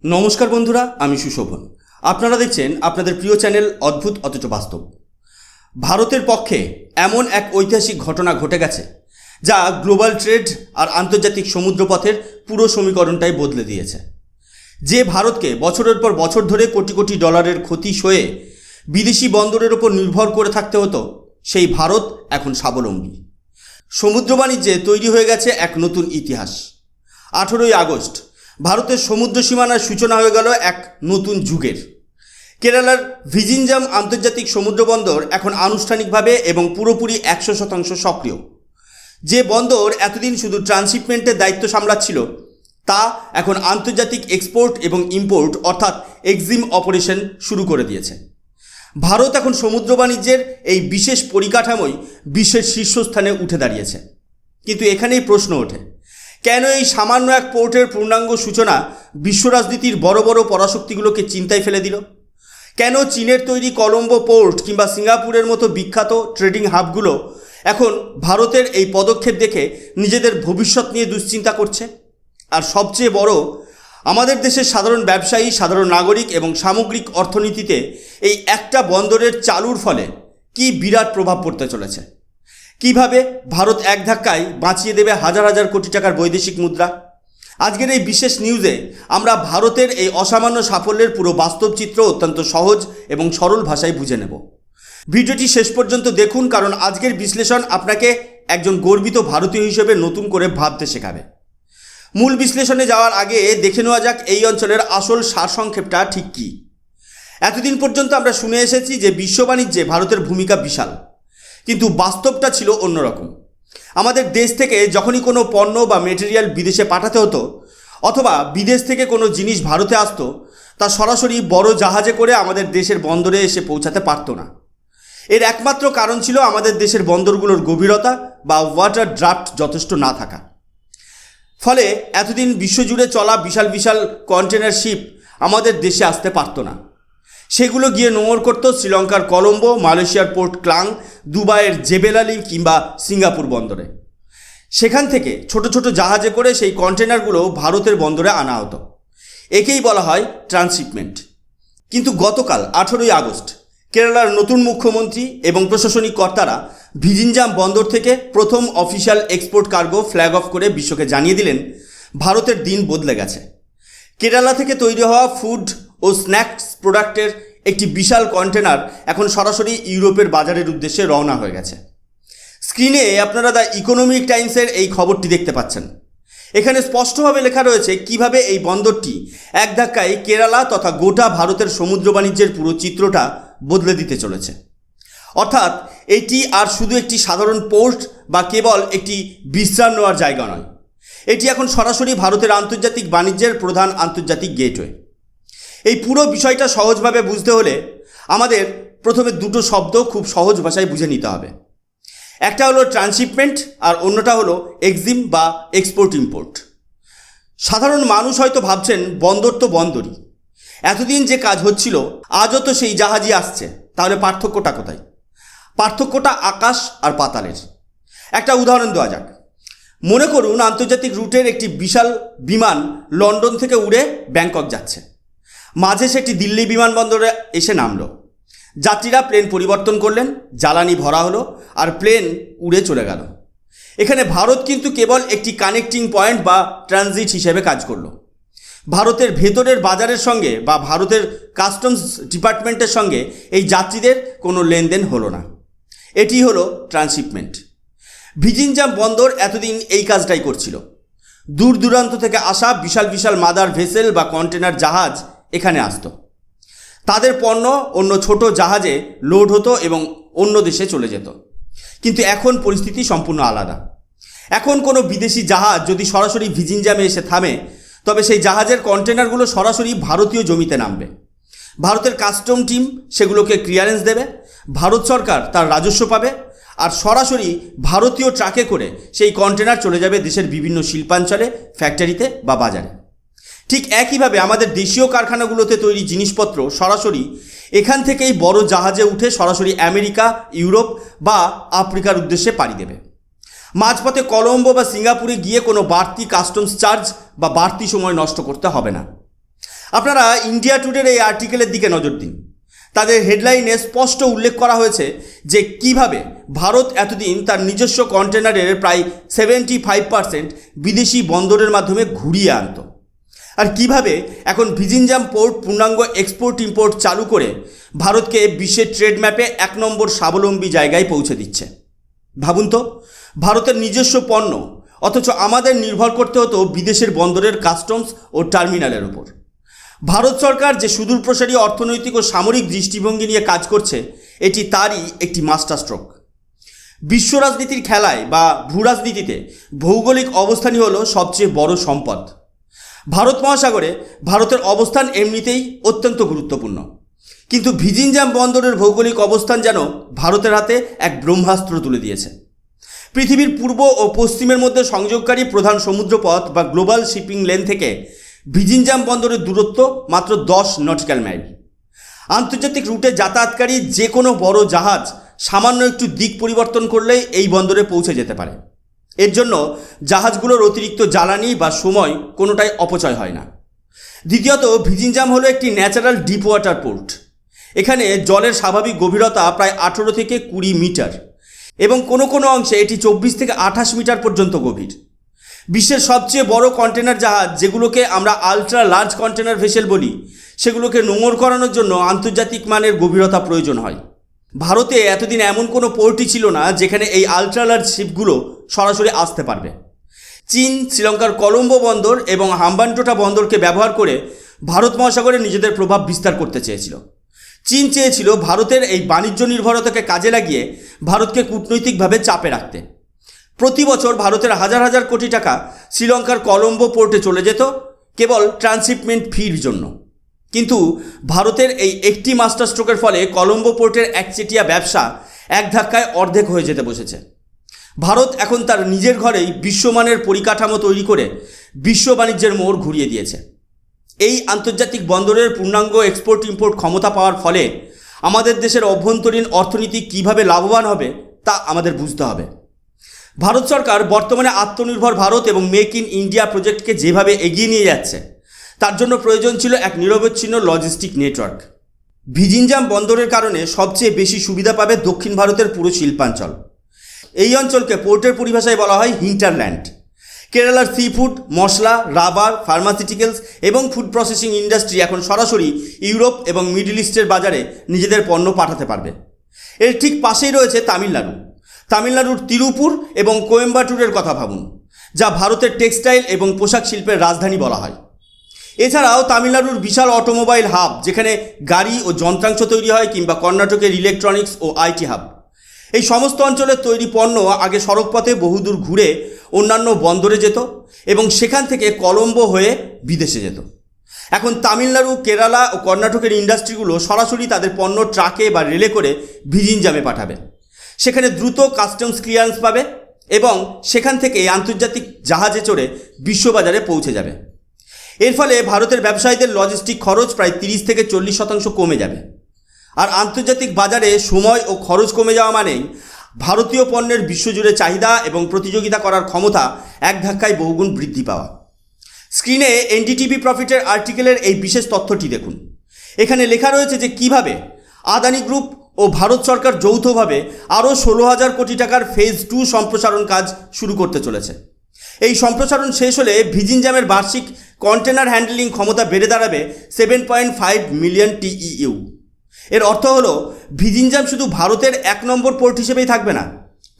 নমস্কার বন্ধুরা, আমি সুশোভন। আপনারা দেখছেন আপনাদের প্রিয় চ্যানেল অদ্ভুত অথচ বাস্তব। ভারতের পক্ষে এমন এক ঐতিহাসিক ঘটনা ঘটে গেছে যা গ্লোবাল ট্রেড আর আন্তর্জাতিক সমুদ্রপথের পুরো সমীকরণটাই বদলে দিয়েছে। যে ভারতকে বছরের পর বছর ধরে কোটি কোটি ডলারের ক্ষতি সয়ে বিদেশি বন্দরের ওপর নির্ভর করে থাকতে হতো, সেই ভারত এখন স্বাবলম্বী। সমুদ্র বাণিজ্যে তৈরি হয়ে গেছে এক নতুন ইতিহাস। 18ই আগস্ট ভারতের সমুদ্র সীমানার সূচনা হয়ে গেল এক নতুন যুগের। কেরালার ভিজিঞ্জাম আন্তর্জাতিক সমুদ্র বন্দর এখন আনুষ্ঠানিকভাবে এবং পুরোপুরি 100% সক্রিয়। যে বন্দর এতদিন শুধু ট্রান্সশিপমেন্টের দায়িত্ব সামলাচ্ছিল, তা এখন আন্তর্জাতিক এক্সপোর্ট এবং ইম্পোর্ট অর্থাৎ এক্সিম অপারেশন শুরু করে দিয়েছে। ভারত এখন সমুদ্র বাণিজ্যের এই বিশেষ পরিকাঠামোয় বিশ্বের শীর্ষস্থানে উঠে দাঁড়িয়েছে। কিন্তু এখানেই প্রশ্ন ওঠে, কেন এই সামান্য এক পোর্টের পূর্ণাঙ্গ সূচনা বিশ্ব রাজনীতির বড় বড় পরাশক্তিগুলোকে চিন্তায় ফেলে দিল? কেন চীনের তৈরি কলম্বো পোর্ট কিংবা সিঙ্গাপুরের মতো বিখ্যাত ট্রেডিং হাবগুলো এখন ভারতের এই পদক্ষেপ দেখে নিজেদের ভবিষ্যৎ নিয়ে দুশ্চিন্তা করছে? আর সবচেয়ে বড়, আমাদের দেশের সাধারণ ব্যবসায়ী, সাধারণ নাগরিক এবং সামগ্রিক অর্থনীতিতে এই একটা বন্দরের চালুর ফলে কি বিরাট প্রভাব পড়তে চলেছে? কিভাবে ভারত এক ধাক্কায় বাঁচিয়ে দেবে হাজার হাজার কোটি টাকার বৈদেশিক মুদ্রা? আজকের এই বিশেষ নিউজে আমরা ভারতের এই অসামান্য সাফল্যের পুরো বাস্তব চিত্র অত্যন্ত সহজ এবং সরল ভাষায় বুঝে নেব। ভিডিওটি শেষ পর্যন্ত দেখুন, কারণ আজকের বিশ্লেষণ আপনাকে একজন গর্বিত ভারতীয় হিসেবে নতুন করে ভাবতে শেখাবে। মূল বিশ্লেষণে যাওয়ার আগে দেখে নেওয়া যাক এই অঞ্চলের আসল সারসংক্ষেপটা ঠিক কী। এতদিন পর্যন্ত আমরা শুনে এসেছি যে বিশ্ব বাণিজ্যে ভারতের ভূমিকা বিশাল, কিন্তু বাস্তবটা ছিল অন্যরকম। আমাদের দেশ থেকে যখনই কোনো পণ্য বা মেটেরিয়াল বিদেশে পাঠাতে হতো, অথবা বিদেশ থেকে কোনো জিনিস ভারতে আসতো, তা সরাসরি বড় জাহাজে করে আমাদের দেশের বন্দরে এসে পৌঁছাতে পারতো না। এর একমাত্র কারণ ছিল আমাদের দেশের বন্দরগুলোর গভীরতা বা ওয়াটার ড্রাফট যথেষ্ট না থাকা। ফলে এতদিন বিশ্বজুড়ে চলা বিশাল বিশাল কন্টেনার শিপ আমাদের দেশে আসতে পারতো না। সেগুলো গিয়ে নোঙর করতো শ্রীলঙ্কার কলম্বো, মালয়েশিয়ার পোর্ট ক্লাং, দুবাইয়ের জেবেল আলী কিংবা সিঙ্গাপুর বন্দরে। সেখান থেকে ছোট ছোট জাহাজে করে সেই কন্টেনারগুলো ভারতের বন্দরে আনা হতো। একেই বলা হয় ট্রান্সশিপমেন্ট। কিন্তু গতকাল 18ই আগস্ট কেরালার নতুন মুখ্যমন্ত্রী এবং প্রশাসনিক কর্তারা ভিজিঞ্জাম বন্দর থেকে প্রথম official export cargo flag of করে বিশ্বকে জানিয়ে দিলেন, ভারতের দিন বদলে গেছে। কেরালা থেকে তৈরি হওয়া ফুড ও স্ন্যাক্স প্রোডাক্টের একটি বিশাল কন্টেনার এখন সরাসরি ইউরোপের বাজারের উদ্দেশ্যে রওনা হয়ে গেছে। স্ক্রিনে আপনারা দ্য ইকোনমিক টাইমসের এই খবরটি দেখতে পাচ্ছেন। এখানে স্পষ্টভাবে লেখা রয়েছে কিভাবে এই বন্দরটি এক ধাক্কায় কেরালা তথা গোটা ভারতের সমুদ্র বাণিজ্যের পুরো চিত্রটা বদলে দিতে চলেছে। অর্থাৎ এটি আর শুধু একটি সাধারণ পোর্ট বা কেবল একটি বিশ্রাম নেওয়ার জায়গা নয়, এটি এখন সরাসরি ভারতের আন্তর্জাতিক বাণিজ্যের প্রধান আন্তর্জাতিক গেটওয়ে। এই পুরো বিষয়টা সহজভাবে বুঝতে হলে আমাদের প্রথমে দুটো শব্দ খুব সহজ ভাষায় বুঝে নিতে হবে। একটা হলো ট্রান্সশিপমেন্ট আর অন্যটা হলো এক্সিম বা এক্সপোর্ট ইম্পোর্ট। সাধারণ মানুষ হয়তো ভাবছেন বন্দর তো বন্দরই, এতদিন যে কাজ হচ্ছিল আজও তো সেই জাহাজই আসছে, তাহলে পার্থক্যটা কোথায়? পার্থক্যটা আকাশ আর পাতালের। একটা উদাহরণ দেওয়া যাক। মনে করুন আন্তর্জাতিক রুটের একটি বিশাল বিমান লন্ডন থেকে উড়ে ব্যাংকক যাচ্ছে। মাঝে সেটি দিল্লি বিমানবন্দরে এসে নামলো। যাত্রীরা প্লেন পরিবর্তন করলেন, জ্বালানি ভরা হলো আর প্লেন উড়ে চলে গেল। এখানে ভারত কিন্তু কেবল একটি কানেক্টিং পয়েন্ট বা ট্রানজিট হিসেবে কাজ করলো। ভারতের ভেতরের বাজারের সঙ্গে বা ভারতের কাস্টমস ডিপার্টমেন্টের সঙ্গে এই যাত্রীদের কোনো লেনদেন হলো না। এটি হলো ট্রান্সশিপমেন্ট। ভিজিঞ্জাম বন্দর এতদিন এই কাজটাই করছিল। দূর দূরান্ত থেকে আসা বিশাল বিশাল মাদার ভেসেল বা কন্টেনার জাহাজ এখানে আসতো। তাদের পণ্য অন্য ছোট জাহাজে লোড হতো এবং অন্য দেশে চলে যেত। কিন্তু এখন পরিস্থিতি সম্পূর্ণ আলাদা। এখন কোনো বিদেশি জাহাজ যদি সরাসরি ভিজিঞ্জামে এসে থামে, তবে সেই জাহাজের কন্টেনারগুলো সরাসরি ভারতীয় জমিতে নামবে। ভারতের কাস্টম টিম সেগুলোকে ক্লিয়ারেন্স দেবে, ভারত সরকার তার রাজস্ব পাবে, আর সরাসরি ভারতীয় ট্রাকে করে সেই কন্টেনার চলে যাবে দেশের বিভিন্ন শিল্পাঞ্চলে, ফ্যাক্টরিতে বা বাজারে। ঠিক একইভাবে আমাদের দেশীয় কারখানাগুলোতে তৈরি জিনিসপত্র সরাসরি এখান থেকেই বড় জাহাজে উঠে সরাসরি আমেরিকা, ইউরোপ বা আফ্রিকার উদ্দেশ্যে পাড়ি দেবে। মাঝপথে কলম্বো বা সিঙ্গাপুরে গিয়ে কোনো বাড়তি কাস্টমস চার্জ বা বাড়তি সময় নষ্ট করতে হবে না। আপনারা ইন্ডিয়া টুডের এই আর্টিকেলের দিকে নজর দিন। তাদের হেডলাইনে স্পষ্ট উল্লেখ করা হয়েছে যে কিভাবে ভারত এতদিন তার নিজস্ব কন্টেনারের প্রায় 75% বিদেশি বন্দরের মাধ্যমে ঘুরিয়ে আনত, আর কিভাবে এখন ভিজিনজাম পোর্ট পূর্ণাঙ্গ এক্সপোর্ট ইম্পোর্ট চালু করে ভারতকে বিশ্বের ট্রেড ম্যাপে 1 নম্বর স্বাবলম্বী জায়গায় পৌঁছে দিচ্ছে। ভাবুন তো, ভারতের নিজস্ব পণ্য, অথচ আমাদের নির্ভর করতে হতো বিদেশের বন্দরের কাস্টমস ও টার্মিনালের ওপর। ভারত সরকার যে সুদূরপ্রসারী অর্থনৈতিক ও সামরিক দৃষ্টিভঙ্গি নিয়ে কাজ করছে, এটি তারই একটি মাস্টার স্ট্রোক। বিশ্ব রাজনীতির খেলায় বা ভূরাজনীতিতে ভৌগোলিক অবস্থানই হলো সবচেয়ে বড় সম্পদ। ভারত মহাসাগরে ভারতের অবস্থান এমনিতেই অত্যন্ত গুরুত্বপূর্ণ, কিন্তু ভিজিনজাম বন্দরের ভৌগোলিক অবস্থান যেন ভারতের হাতে এক ব্রহ্মাস্ত্র তুলে দিয়েছে। পৃথিবীর পূর্ব ও পশ্চিমের মধ্যে সংযোগকারী প্রধান সমুদ্রপথ বা গ্লোবাল শিপিং লেন থেকে ভিজিনজাম বন্দরের দূরত্ব মাত্র 10 নটিক্যাল মাইল। আন্তর্জাতিক রুটে যাতায়াতকারী যে কোনো বড় জাহাজ সামান্য একটু দিক পরিবর্তন করলেই এই বন্দরে পৌঁছে যেতে পারে। এর জন্য জাহাজগুলোর অতিরিক্ত জ্বালানি বা সময় কোনোটাই অপচয় হয় না। দ্বিতীয়ত, ভিজিনজাম হলো একটি ন্যাচারাল ডিপ ওয়াটার পোর্ট। এখানে জলের স্বাভাবিক গভীরতা প্রায় 18 থেকে 20 মিটার এবং কোনো কোনো অংশে এটি 24 থেকে 28 মিটার পর্যন্ত গভীর। বিশ্বের সবচেয়ে বড় কন্টেনার জাহাজ, যেগুলোকে আমরা আলট্রা লার্জ কন্টেনার ভেসেল বলি, সেগুলোকে নোঙর করানোর জন্য আন্তর্জাতিক মানের গভীরতা প্রয়োজন হয়। ভারতে এতদিন এমন কোনো পোর্টই ছিল না যেখানে এই আলট্রা লার্জ শিপগুলো সরাসরি আসতে পারবে। চীন শ্রীলঙ্কার কলম্বো বন্দর এবং হাম্বানটোটা বন্দরকে ব্যবহার করে ভারত মহাসাগরে নিজেদের প্রভাব বিস্তার করতে চেয়েছিল। চীন চেয়েছিল ভারতের এই বাণিজ্য নির্ভরতাকে কাজে লাগিয়ে ভারতকে কূটনৈতিকভাবে চাপে রাখতে। প্রতি বছর ভারতের হাজার হাজার কোটি টাকা শ্রীলঙ্কার কলম্বো পোর্টে চলে যেত কেবল ট্রান্সশিপমেন্ট ফির জন্য। কিন্তু ভারতের এই একটি মাস্টার স্ট্রোকের ফলে কলম্বো পোর্টের একচেটিয়া ব্যবসা এক ধাক্কায় অর্ধেক হয়ে যেতে বসেছে। ভারত এখন তার নিজের ঘরেই বিশ্বমানের পরিকাঠামো তৈরি করে বিশ্ব বাণিজ্যের মোড় ঘুরিয়ে দিয়েছে। এই আন্তর্জাতিক বন্দরের পূর্ণাঙ্গ এক্সপোর্ট ইম্পোর্ট ক্ষমতা পাওয়ার ফলে আমাদের দেশের অভ্যন্তরীণ অর্থনীতি কিভাবে লাভবান হবে তা আমাদের বুঝতে হবে। ভারত সরকার বর্তমানে আত্মনির্ভর ভারত এবং মেক ইন ইন্ডিয়া প্রজেক্টকে যেভাবে এগিয়ে নিয়ে যাচ্ছে, তার জন্য প্রয়োজন ছিল এক নিরবচ্ছিন্ন লজিস্টিক নেটওয়ার্ক। ভিজিনজাম বন্দরের কারণে সবচেয়ে বেশি সুবিধা পাবে দক্ষিণ ভারতের পুরো শিল্পাঞ্চল। এই অঞ্চলকে পোর্টের পরিভাষায় বলা হয় হিন্টারল্যান্ড। কেরালার সি ফুড, মশলা, রাবার, ফার্মাসিউটিক্যালস এবং ফুড প্রসেসিং ইন্ডাস্ট্রি এখন সরাসরি ইউরোপ এবং মিডল ইস্টের বাজারে নিজেদের পণ্য পাঠাতে পারবে। এর ঠিক পাশেই রয়েছে তামিলনাড়ু। তামিলনাড়ুর তিরুপুর এবং কোয়েম্বাটুরের কথা ভাবুন, যা ভারতের টেক্সটাইল এবং পোশাক শিল্পের রাজধানী বলা হয়। এছাড়াও তামিলনাড়ুর বিশাল অটোমোবাইল হাব, যেখানে গাড়ি ও যন্ত্রাংশ তৈরি হয়, কিংবা কর্ণাটকের ইলেকট্রনিক্স ও আইটি হাব। এই সমস্ত অঞ্চলের তৈরি পণ্য আগে সড়কপথে বহুদূর ঘুরে অন্যান্য বন্দরে যেত এবং সেখান থেকে কলম্বো হয়ে বিদেশে যেত। এখন তামিলনাড়ু, কেরালা ও কর্ণাটকের ইন্ডাস্ট্রিগুলো সরাসরি তাদের পণ্য ট্রাকে বা রেলে করে ভিজিনজামে পাঠাবে। সেখানে দ্রুত কাস্টমস ক্লিয়ারেন্স পাবে এবং সেখান থেকে আন্তর্জাতিক জাহাজে চড়ে বিশ্ববাজারে পৌঁছে যাবে। এর ফলে ভারতের ব্যবসায়ীদের লজিস্টিক খরচ প্রায় 30 থেকে 40% কমে যাবে। আর আন্তর্জাতিক বাজারে সময় ও খরচ কমে যাওয়া মানেই ভারতীয় পণ্যের বিশ্বজুড়ে চাহিদা এবং প্রতিযোগিতা করার ক্ষমতা এক ধাক্কায় বহুগুণ বৃদ্ধি পাওয়া। স্ক্রিনে এনডিটিভি প্রফিটের আর্টিকেলের এই বিশেষ তথ্যটি দেখুন। এখানে লেখা রয়েছে যে কিভাবে আদানি গ্রুপ ও ভারত সরকার যৌথভাবে আরও 16,000 কোটি টাকার ফেজ 2 সম্প্রসারণ কাজ শুরু করতে চলেছে। এই সম্প্রসারণ শেষ হলে ভিজিনজামের বার্ষিক কন্টেনার হ্যান্ডলিং ক্ষমতা বেড়ে দাঁড়াবে 7.5 মিলিয়ন TEU। এর অর্থ হলো ভিজিনজাম শুধু ভারতের 1 নম্বর পোর্ট হিসেবেই থাকবে না,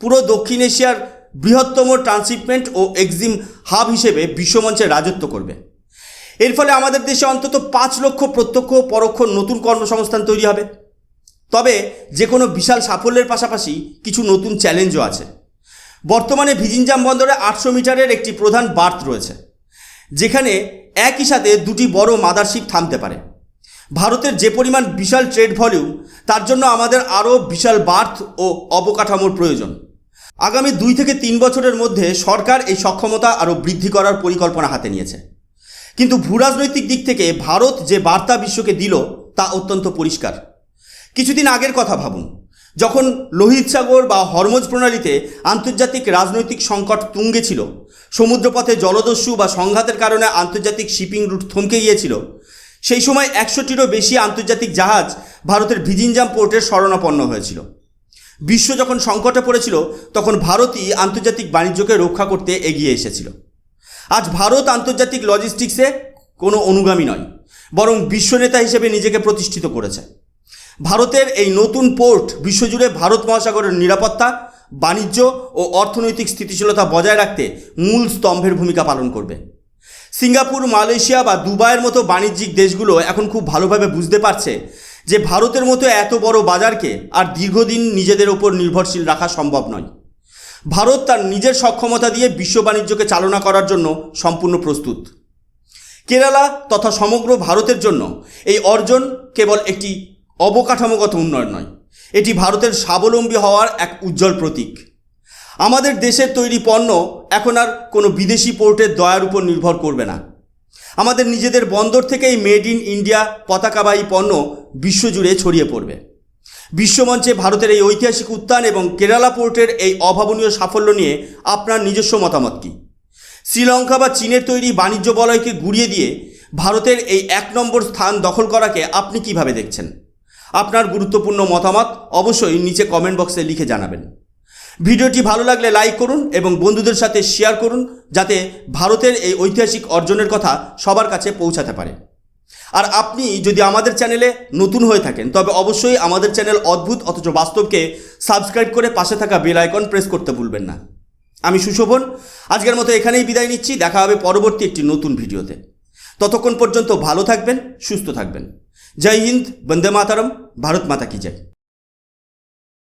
পুরো দক্ষিণ এশিয়ার বৃহত্তম ট্রান্সশিপমেন্ট ও এক্সিম হাব হিসেবে বিশ্বমঞ্চে রাজত্ব করবে। এর ফলে আমাদের দেশে অন্তত 5 লক্ষ প্রত্যক্ষ ও পরোক্ষ নতুন কর্মসংস্থান তৈরি হবে। তবে যে কোনো বিশাল সাফল্যের পাশাপাশি কিছু নতুন চ্যালেঞ্জও আছে। বর্তমানে ভিজিনজাম বন্দরে 800 মিটারের একটি প্রধান বার্থ রয়েছে, যেখানে একই সাথে 2টি বড় মাদারশিপ থামতে পারে। ভারতের যে পরিমাণ বিশাল ট্রেড ভলিউম, তার জন্য আমাদের আরও বিশাল বার্থ ও অবকাঠামোর প্রয়োজন। আগামী 2 থেকে 3 বছরের মধ্যে সরকার এই সক্ষমতা আরও বৃদ্ধি করার পরিকল্পনা হাতে নিয়েছে। কিন্তু ভূরাজনৈতিক দিক থেকে ভারত যে বার্তা বিশ্বকে দিল তা অত্যন্ত পরিষ্কার। কিছুদিন আগের কথা ভাবুন, যখন লোহিত সাগর বা হরমুজ প্রণালীতে আন্তর্জাতিক রাজনৈতিক সংকট তুঙ্গে ছিল, সমুদ্রপথে জলদস্যু বা সংঘাতের কারণে আন্তর্জাতিক শিপিং রুট থমকে গিয়েছিল, সেই সময় 100টিরও বেশি আন্তর্জাতিক জাহাজ ভারতের ভিজিনজাম পোর্টের শরণাপন্ন হয়েছিল। বিশ্ব যখন সংকটে পড়েছিল তখন ভারতই আন্তর্জাতিক বাণিজ্যকে রক্ষা করতে এগিয়ে এসেছিল। আজ ভারত আন্তর্জাতিক লজিস্টিক্সে কোনো অনুগামী নয়, বরং বিশ্বনেতা হিসেবে নিজেকে প্রতিষ্ঠিত করেছে। ভারতের এই নতুন পোর্ট বিশ্বজুড়ে ভারত মহাসাগরের নিরাপত্তা, বাণিজ্য ও অর্থনৈতিক স্থিতিশীলতা বজায় রাখতে মূল স্তম্ভের ভূমিকা পালন করবে। সিঙ্গাপুর, মালয়েশিয়া বা দুবাইয়ের মতো বাণিজ্যিক দেশগুলো এখন খুব ভালোভাবে বুঝতে পারছে যে ভারতের মতো এত বড় বাজারকে আর দীর্ঘদিন নিজেদের ওপর নির্ভরশীল রাখা সম্ভব নয়। ভারত তার নিজের সক্ষমতা দিয়ে বিশ্ব বাণিজ্যকে চালনা করার জন্য সম্পূর্ণ প্রস্তুত। কেরালা তথা সমগ্র ভারতের জন্য এই অর্জন কেবল একটি অবকাঠামোগত উন্নয়ন নয়, এটি ভারতের স্বাবলম্বী হওয়ার এক উজ্জ্বল প্রতীক। আমাদের দেশের তৈরি পণ্য এখন আর কোনো বিদেশি পোর্টের দয়ার উপর নির্ভর করবে না। আমাদের নিজেদের বন্দর থেকেই মেড ইন ইন্ডিয়া পতাকাবাহী পণ্য বিশ্বজুড়ে ছড়িয়ে পড়বে। বিশ্বমঞ্চে ভারতের এই ঐতিহাসিক উত্থান এবং কেরালা পোর্টের এই অভাবনীয় সাফল্য নিয়ে আপনার নিজস্ব মতামত কী? শ্রীলঙ্কা বা চীনের তৈরি বাণিজ্য বলয়কে গুড়িয়ে দিয়ে ভারতের এই 1 নম্বর স্থান দখল করাকে আপনি কিভাবে দেখছেন? আপনার গুরুত্বপূর্ণ মতামত অবশ্যই নিচে কমেন্ট বক্সে লিখে জানাবেন। ভিডিওটি ভালো লাগলে লাইক করুন এবং বন্ধুদের সাথে শেয়ার করুন, যাতে ভারতের এই ঐতিহাসিক অর্জনের কথা সবার কাছে পৌঁছাতে পারে। আর আপনি যদি আমাদের চ্যানেলে নতুন হয়ে থাকেন তবে অবশ্যই আমাদের চ্যানেল অদ্ভুত অথচ বাস্তবকে সাবস্ক্রাইব করে পাশে থাকা বেল আইকন প্রেস করতে ভুলবেন না। আমি সুশোভন, আজকের মতো এখানেই বিদায় নিচ্ছি। দেখা হবে পরবর্তী একটি নতুন ভিডিওতে। ততক্ষণ পর্যন্ত ভালো থাকবেন, সুস্থ থাকবেন। জয় হিন্দ, বন্দে মাতরম, ভারত মাতা কি জয়।